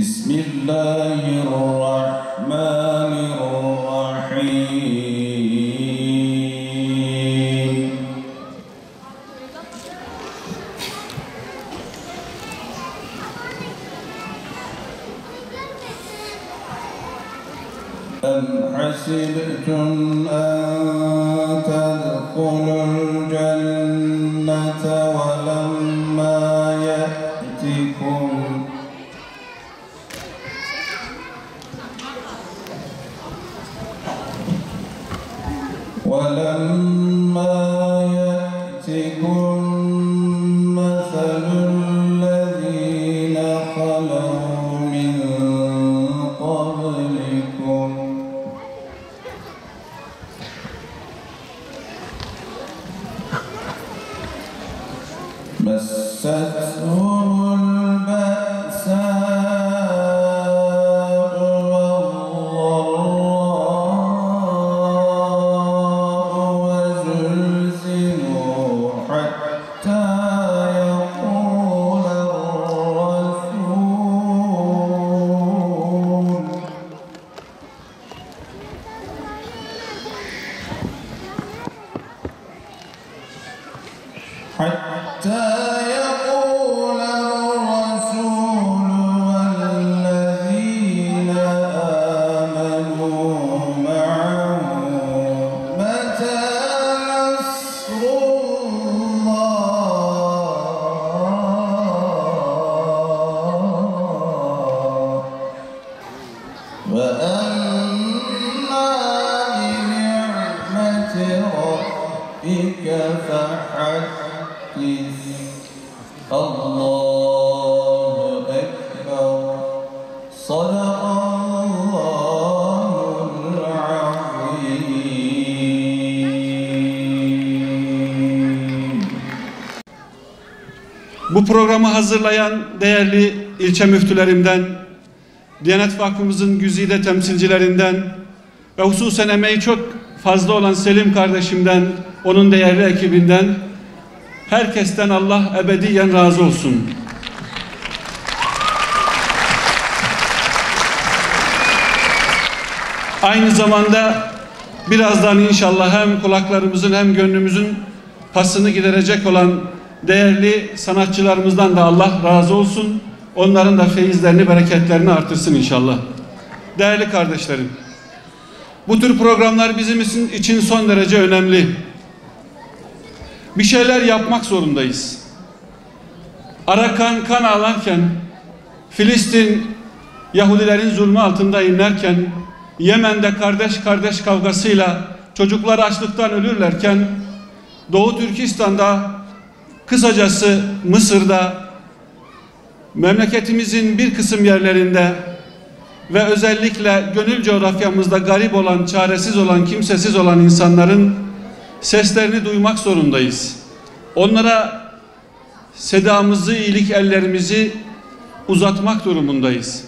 Bismillahirrahmanirrahim. أم حسبتم أن تدخلوا الجنة ولما يأتكم مثل الذين خلوا من قبلكم مستهم البأساء والضراء وزلزلوا حتى يقول الرسول والذين آمنوا معه متى نصر الله وأما بنعمة ربك فحدث الله أكبر صدق الله العظيم. Bu programı hazırlayan değerli ilçe müftülerimden, Diyanet Vakfımızın güzide temsilcilerinden ve hususen emeği çok fazla olan Selim kardeşimden, onun değerli ekibinden, herkesten Allah ebediyen razı olsun. Aynı zamanda birazdan inşallah hem kulaklarımızın hem gönlümüzün pasını giderecek olan değerli sanatçılarımızdan da Allah razı olsun. Onların da feyizlerini, bereketlerini artırsın inşallah. Değerli kardeşlerim, bu tür programlar bizim için son derece önemli. Bir şeyler yapmak zorundayız. Arakan kan ağlarken, Filistin Yahudilerin zulmü altında inlerken, Yemen'de kardeş kardeş kavgasıyla çocuklar açlıktan ölürlerken, Doğu Türkistan'da, kısacası Mısır'da, memleketimizin bir kısım yerlerinde ve özellikle gönül coğrafyamızda garip olan, çaresiz olan, kimsesiz olan insanların seslerini duymak zorundayız. Onlara sedamızı, iyilik ellerimizi uzatmak durumundayız.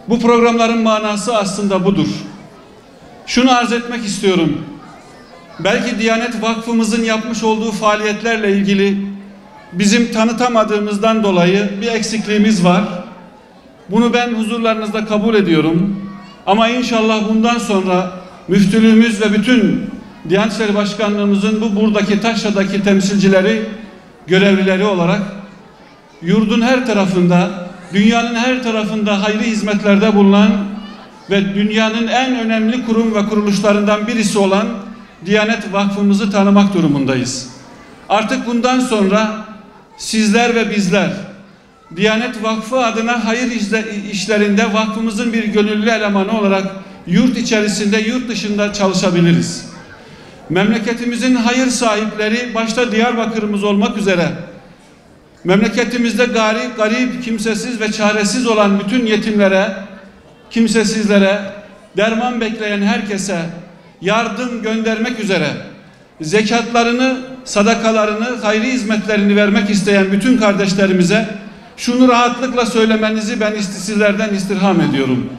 Bu programların manası aslında budur. Şunu arz etmek istiyorum. Belki Diyanet Vakfımızın yapmış olduğu faaliyetlerle ilgili bizim tanıtamadığımızdan dolayı bir eksikliğimiz var. Bunu ben huzurlarınızda kabul ediyorum. Ama inşallah bundan sonra müftülüğümüz ve bütün Diyanet İşleri Başkanlığımızın buradaki Taşra'daki temsilcileri, görevlileri olarak yurdun her tarafında, dünyanın her tarafında hayırlı hizmetlerde bulunan ve dünyanın en önemli kurum ve kuruluşlarından birisi olan Diyanet Vakfımızı tanımak durumundayız. Artık bundan sonra sizler ve bizler Diyanet Vakfı adına hayır işlerinde vakfımızın bir gönüllü elemanı olarak yurt içerisinde, yurt dışında çalışabiliriz. Memleketimizin hayır sahipleri, başta Diyarbakır'ımız olmak üzere, memleketimizde garip, kimsesiz ve çaresiz olan bütün yetimlere, kimsesizlere, derman bekleyen herkese yardım göndermek üzere zekatlarını, sadakalarını, hayri hizmetlerini vermek isteyen bütün kardeşlerimize şunu rahatlıkla söylemenizi ben sizlerden istirham ediyorum.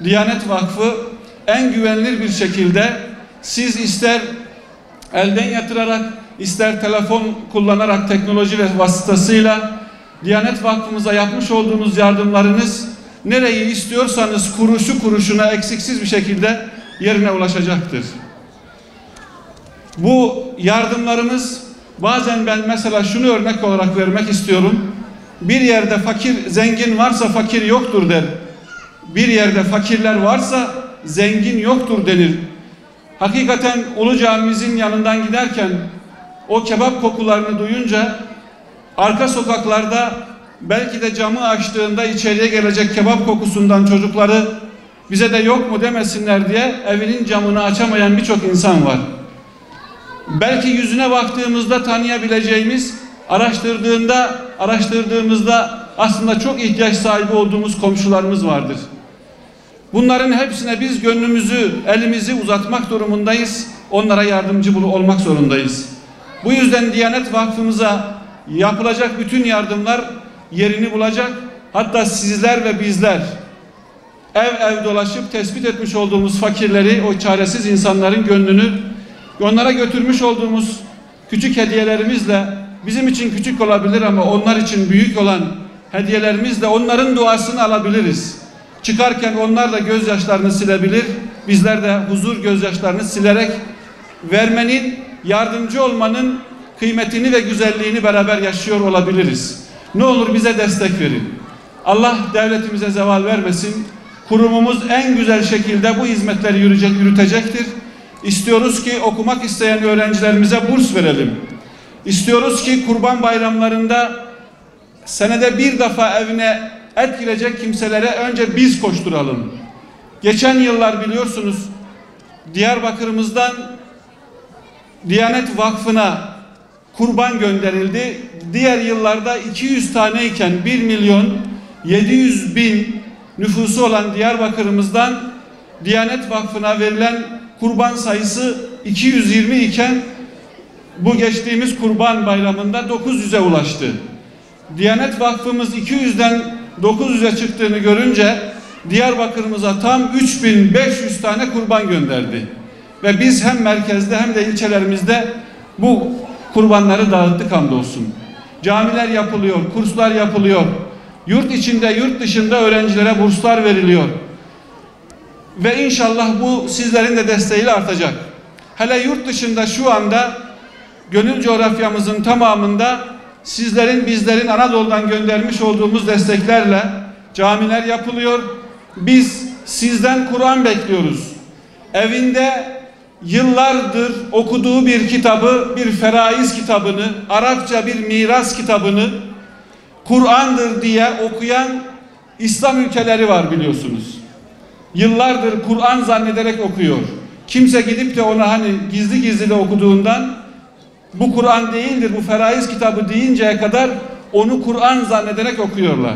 Diyanet Vakfı en güvenilir bir şekilde siz ister elden yatırarak, ister telefon kullanarak teknoloji ve vasıtasıyla Diyanet Vakfımıza yapmış olduğunuz yardımlarınız nereyi istiyorsanız kuruşu kuruşuna eksiksiz bir şekilde yerine ulaşacaktır. Bu yardımlarımız bazen ben mesela şunu örnek olarak vermek istiyorum. Bir yerde fakir zengin varsa fakir yoktur der. Bir yerde fakirler varsa zengin yoktur denir. Hakikaten Ulu Camimizin yanından giderken o kebap kokularını duyunca arka sokaklarda belki de camı açtığında içeriye gelecek kebap kokusundan çocukları bize de yok mu demesinler diye evinin camını açamayan birçok insan var. Belki yüzüne baktığımızda tanıyabileceğimiz, araştırdığımızda aslında çok ihtiyaç sahibi olduğumuz komşularımız vardır. Bunların hepsine biz gönlümüzü, elimizi uzatmak durumundayız. Onlara yardımcı olmak zorundayız. Bu yüzden Diyanet Vakfımıza yapılacak bütün yardımlar yerini bulacak. Hatta sizler ve bizler ev ev dolaşıp tespit etmiş olduğumuz fakirleri, o çaresiz insanların gönlünü onlara götürmüş olduğumuz küçük hediyelerimizle, bizim için küçük olabilir ama onlar için büyük olan hediyelerimizle onların duasını alabiliriz. Çıkarken onlar da gözyaşlarını silebilir, bizler de huzur gözyaşlarını silerek vermenin, yardımcı olmanın kıymetini ve güzelliğini beraber yaşıyor olabiliriz. Ne olur bize destek verin. Allah devletimize zeval vermesin. Kurumumuz en güzel şekilde bu hizmetleri yürütecektir. İstiyoruz ki okumak isteyen öğrencilerimize burs verelim. İstiyoruz ki kurban bayramlarında senede bir defa evine et girecek kimselere önce biz koşturalım. Geçen yıllar biliyorsunuz Diyarbakır'ımızdan Diyanet Vakfı'na kurban gönderildi. Diğer yıllarda 200 taneyken 1.700.000 nüfusu olan Diyarbakır'ımızdan Diyanet Vakfı'na verilen kurban sayısı 220 iken bu geçtiğimiz kurban bayramında 900'e ulaştı. Diyanet Vakfımız 200'den 900'e çıktığını görünce Diyarbakır'ımıza tam 3500 tane kurban gönderdi. Ve biz hem merkezde hem de ilçelerimizde bu kurbanları dağıttık hamdolsun. Camiler yapılıyor, kurslar yapılıyor. Yurt içinde, yurt dışında öğrencilere burslar veriliyor. Ve inşallah bu sizlerin de desteğiyle artacak. Hele yurt dışında şu anda gönül coğrafyamızın tamamında sizlerin, bizlerin Anadolu'dan göndermiş olduğumuz desteklerle camiler yapılıyor. Biz sizden Kur'an bekliyoruz. Evinde yıllardır okuduğu bir kitabı, bir feraiz kitabını, Arapça bir miras kitabını Kur'an'dır diye okuyan İslam ülkeleri var biliyorsunuz. Yıllardır Kur'an zannederek okuyor. Kimse gidip de ona hani gizli gizli de okuduğundan bu Kur'an değildir, bu feraiz kitabı deyinceye kadar onu Kur'an zannederek okuyorlar.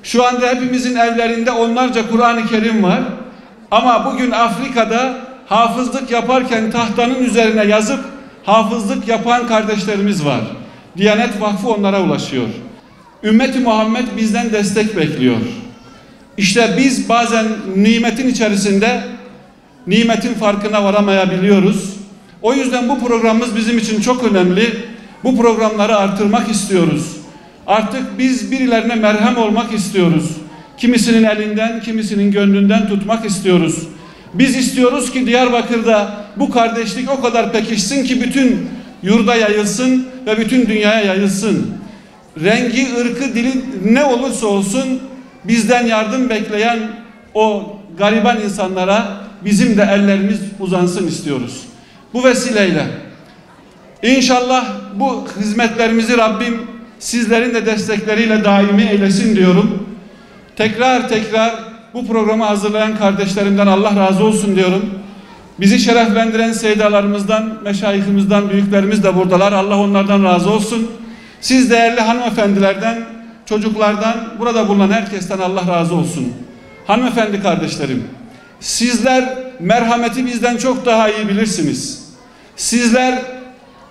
Şu anda hepimizin evlerinde onlarca Kur'an-ı Kerim var. Ama bugün Afrika'da hafızlık yaparken tahtanın üzerine yazıp hafızlık yapan kardeşlerimiz var. Diyanet Vakfı onlara ulaşıyor. Ümmeti Muhammed bizden destek bekliyor. İşte biz bazen nimetin içerisinde nimetin farkına varamayabiliyoruz. O yüzden bu programımız bizim için çok önemli. Bu programları artırmak istiyoruz. Artık biz birilerine merhem olmak istiyoruz. Kimisinin elinden, kimisinin gönlünden tutmak istiyoruz. Biz istiyoruz ki Diyarbakır'da bu kardeşlik o kadar pekişsin ki bütün yurda yayılsın ve bütün dünyaya yayılsın. Rengi, ırkı, dili ne olursa olsun bizden yardım bekleyen o gariban insanlara bizim de ellerimiz uzansın istiyoruz. Bu vesileyle inşallah bu hizmetlerimizi Rabbim sizlerin de destekleriyle daimi eylesin diyorum. Tekrar bu programı hazırlayan kardeşlerimden Allah razı olsun diyorum. Bizi şereflendiren seydalarımızdan, meşayihimizden, büyüklerimiz de buradalar. Allah onlardan razı olsun. Siz değerli hanımefendilerden, çocuklardan, burada bulunan herkesten Allah razı olsun. Hanımefendi kardeşlerim, sizler merhameti bizden çok daha iyi bilirsiniz. Sizler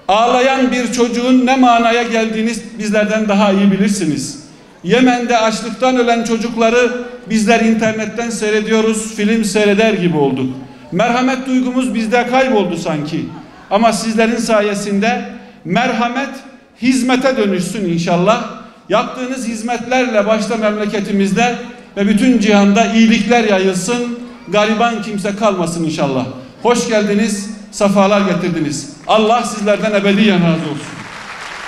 ağlayan bir çocuğun ne manaya geldiğini bizlerden daha iyi bilirsiniz. Yemen'de açlıktan ölen çocukları bizler internetten seyrediyoruz, film seyreder gibi olduk. Merhamet duygumuz bizde kayboldu sanki. Ama sizlerin sayesinde merhamet hizmete dönüşsün inşallah. Yaptığınız hizmetlerle başta memleketimizde ve bütün cihanda iyilikler yayılsın, gariban kimse kalmasın inşallah. Hoş geldiniz, sefalar getirdiniz. Allah sizlerden ebediyen razı olsun.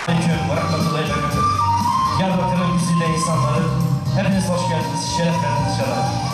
Aleyküm ve rahmetullahi ve berekatuhu. Diyarbakır'ın güzide insanları, hepiniz hoş geldiniz, şeref verdiniz inşallah.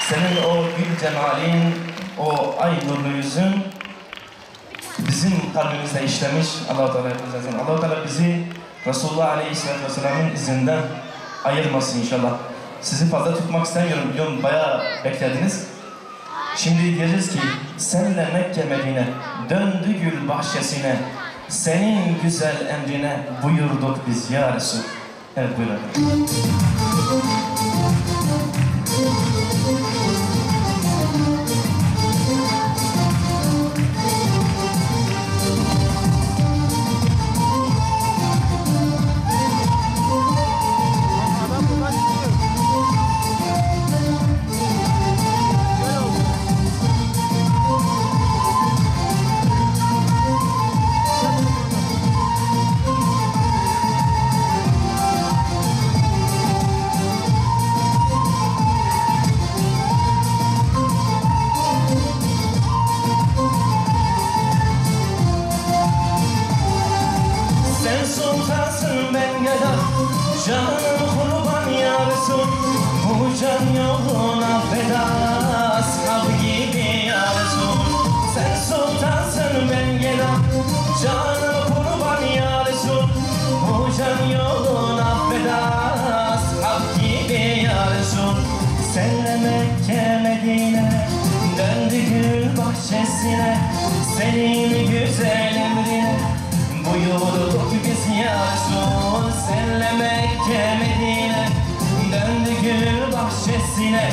Senin o gül cemalin, o ay nurlu yüzün bizim kalbimizde işlemiş. Allah-u Teala Allah-u Teala bizi Resulullah Aleyhisselatü Vesselam'ın izinden ayırmasın inşallah. Sizi fazla tutmak istemiyorum, biliyorum bayağı beklediniz. Şimdi diyeceğiz ki, senle Mekke Medine, döndü gül bahçesine, senin güzel emrine buyurduk biz ya Resul. Evet, buyurun. Canım kurban ya Resul, bu can yoluna feda, ashab gibi ya Resul. Sen sultansın ben geda, canım kurban ya Resul, bu can yoluna feda, ashab gibi ya Resul. Senle Mekke Medine, döndü gül bahçesine, senin güzel emrine buyurduk biz ya Resul. Senle Mekke Medine, döndü gül bahçesine,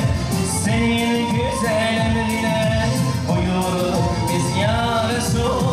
senin güzel emrine buyurduk biz ya Resul.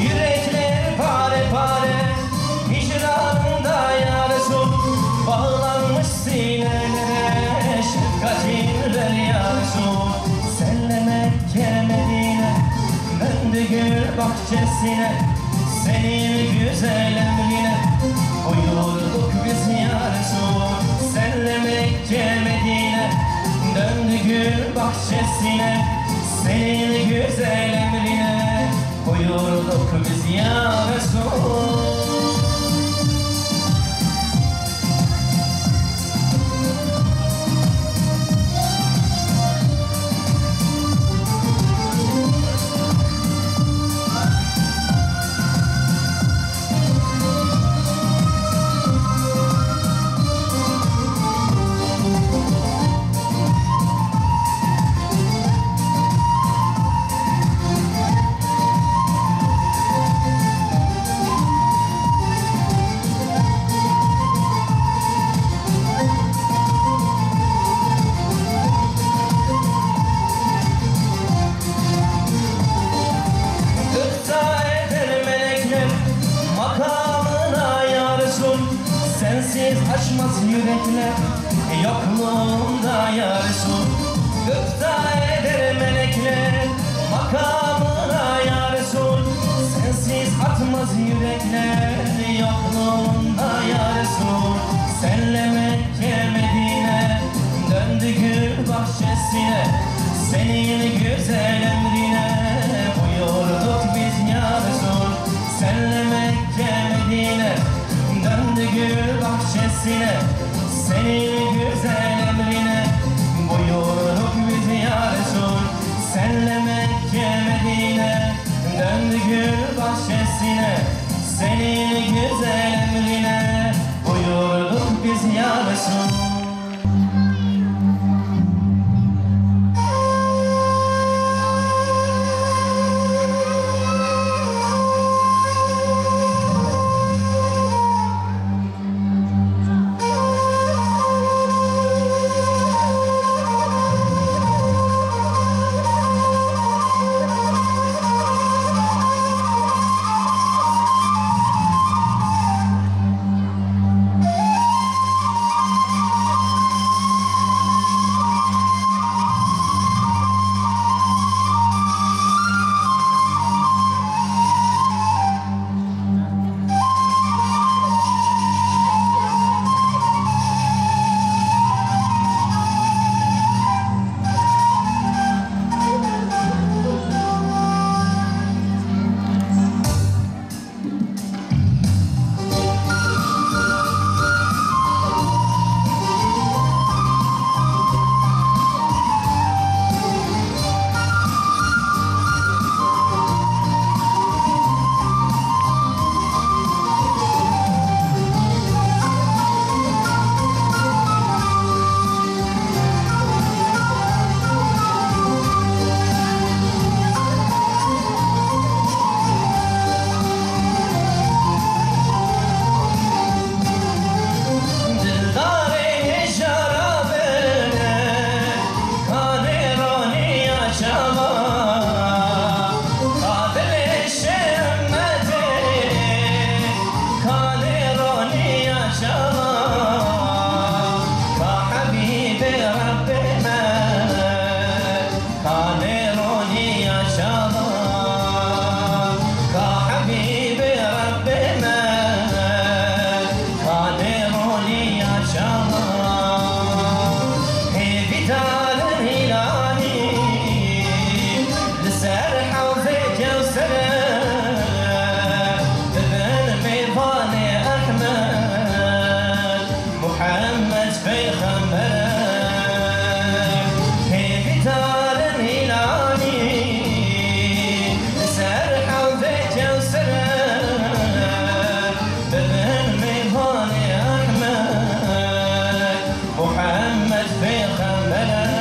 Yürekler pare pare hicranında ya Resul, bağlanmış sinelere şefkatin ver ya Resul. Senle Mekke Medine, döndü gül bahçesine, senin güzel emrine buyurduk biz ya Resul. Senle Mekke Medine, döndü gül bahçesine, senin güzel emrine buyurduk biz ya Resul. Sensiz açmaz yürekler yokluğunda ya Resul. Gıpta eder melekler makamına ya Resul. Sensiz atmaz yürekler yokluğunda ya Resul. Senle Mekke Medine, döndü gül bahçesine, senin güzel emrine buyurduk biz ya Resul. Senle Mekke Medine, döndü gül bahçesine, senin güzel emrine buyurduk biz ya Resul. Senle Mekke Medine, döndü gül bahçesine, senin güzel emrine buyurduk biz ya Resul. Peygamber'e Heybi tarın ilahi Serhav ve Kevser'e Beben meyhane Ahmet Muhammed Peygamber'e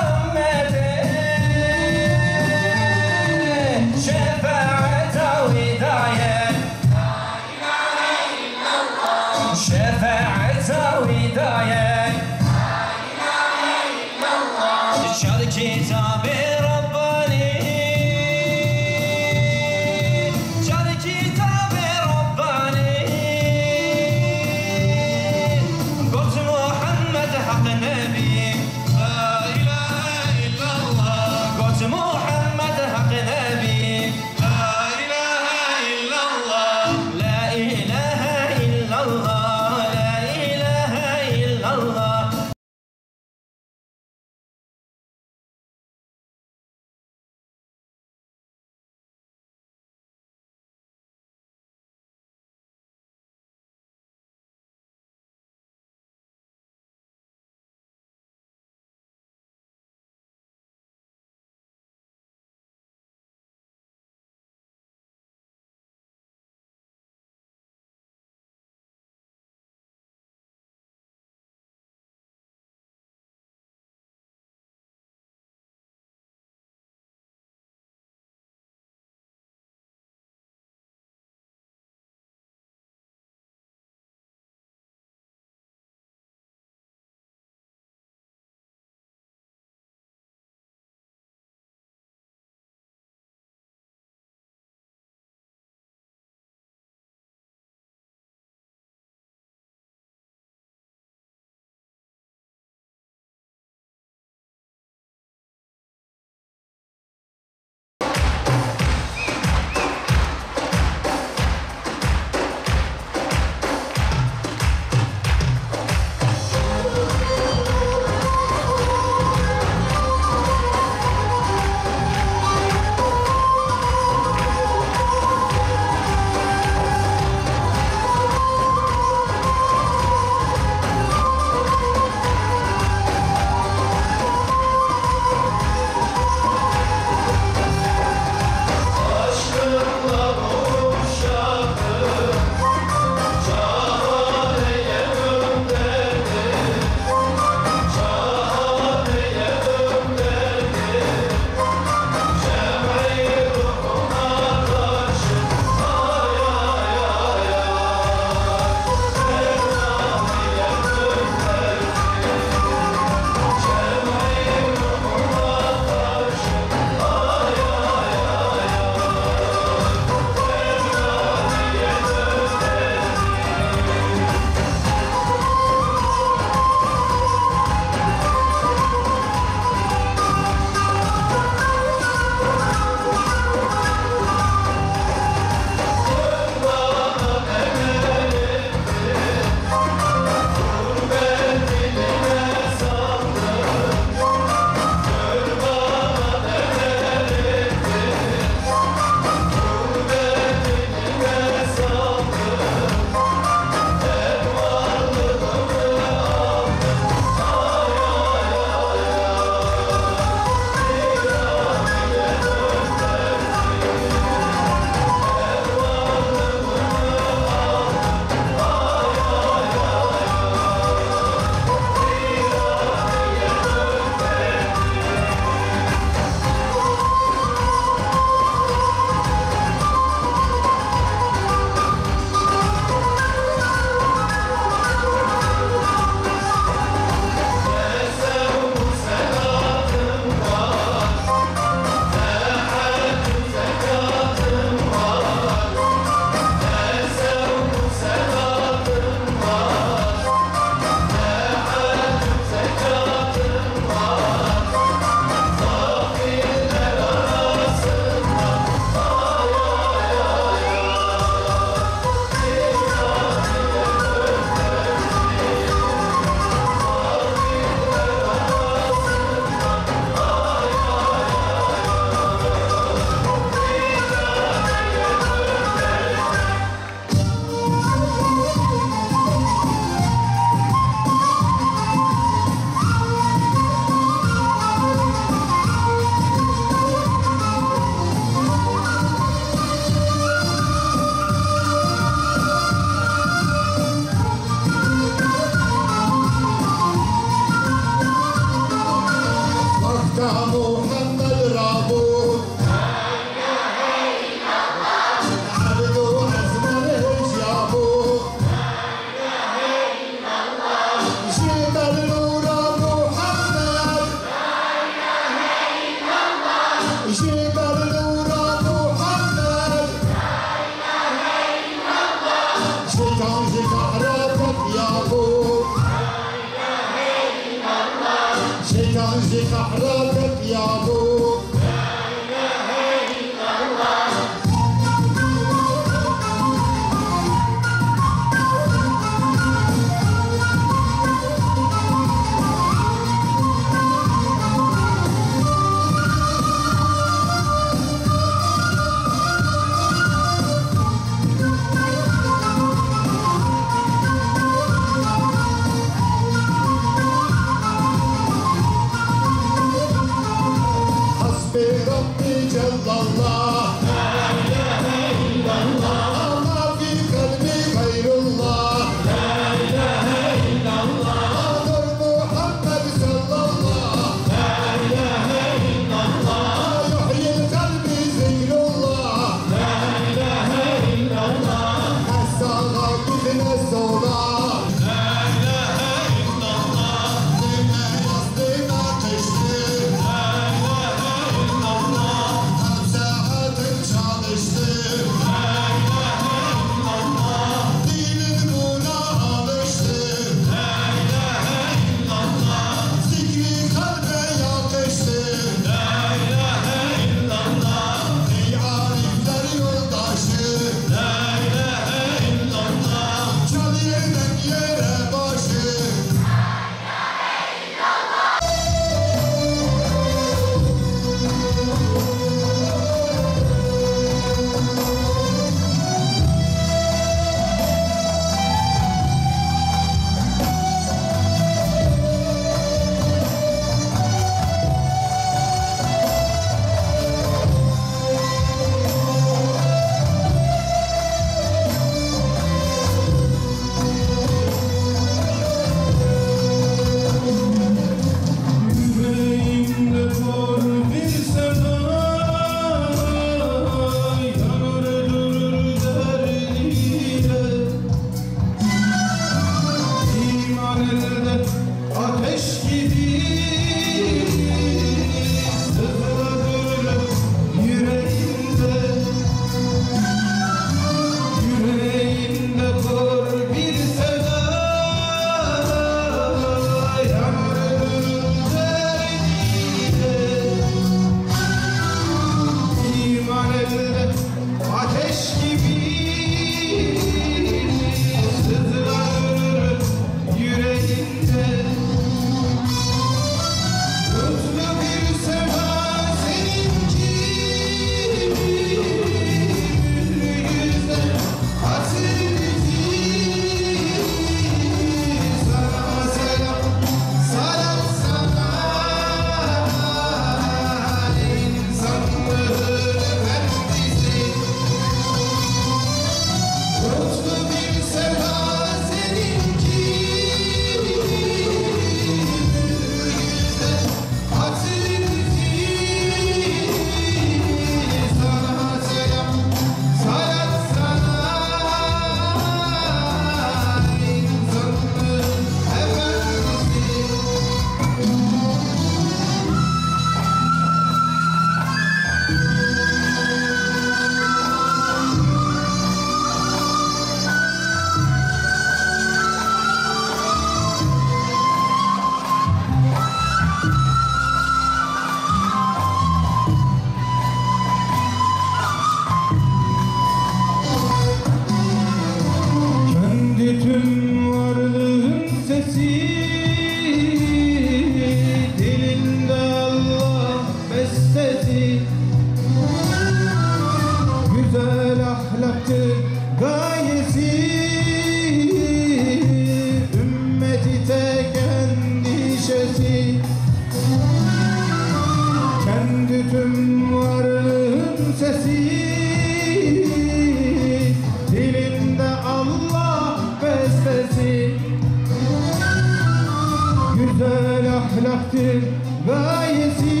Güzel ahlaktır gayesi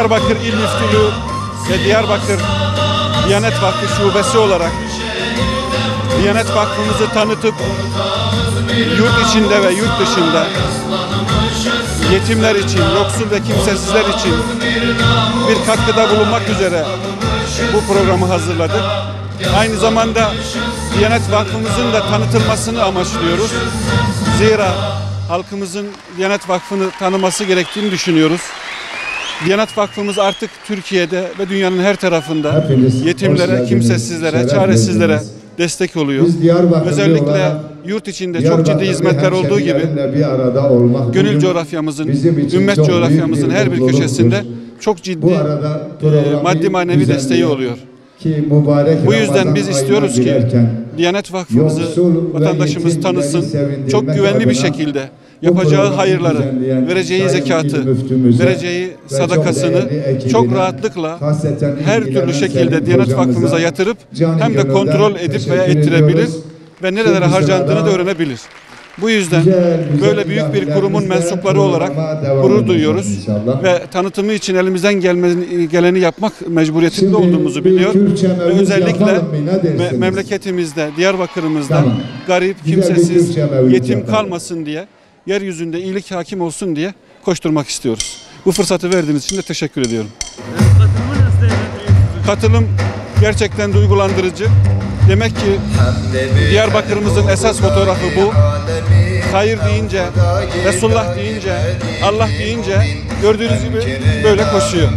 Diyarbakır İl Müftülüğü ve Diyarbakır Diyanet Vakfı Şubesi olarak Diyanet Vakfımızı tanıtıp yurt içinde ve yurt dışında yetimler için, yoksul ve kimsesizler için bir katkıda bulunmak üzere bu programı hazırladık. Aynı zamanda Diyanet Vakfımızın da tanıtılmasını amaçlıyoruz. Zira halkımızın Diyanet Vakfı'nı tanıması gerektiğini düşünüyoruz. Diyanet Vakfımız artık Türkiye'de ve dünyanın her tarafında Hepiniz yetimlere, kimsesizlere, çaresizlere destek oluyor. Özellikle yurt içinde çok ciddi hizmetler olduğu gibi gönül coğrafyamızın, ümmet coğrafyamızın her bir köşesinde çok ciddi maddi manevi desteği oluyor. Bu yüzden biz istiyoruz ki Diyanet Vakfımızı vatandaşımız tanısın, çok güvenli bir şekilde yapacağı hayırları, vereceği zekatı, vereceği sadakasını çok rahatlıkla her türlü şekilde Diyanet Vakfımıza yatırıp hem de kontrol edip veya ettirebilir ve nerelere harcandığını da öğrenebilir. Bu yüzden böyle büyük bir kurumun mensupları olarak gurur duyuyoruz ve tanıtımı için elimizden geleni yapmak mecburiyetinde olduğumuzu biliyor ve özellikle memleketimizde, Diyarbakır'ımızda garip, kimsesiz, yetim kalmasın diye, yeryüzünde iyilik hakim olsun diye koşturmak istiyoruz. Bu fırsatı verdiğiniz için de teşekkür ediyorum. Katılım gerçekten duygulandırıcı. Demek ki Diyarbakır'ımızın esas fotoğrafı bu. Hayır deyince, Resulullah deyince, Allah deyince gördüğünüz gibi böyle koşuyor.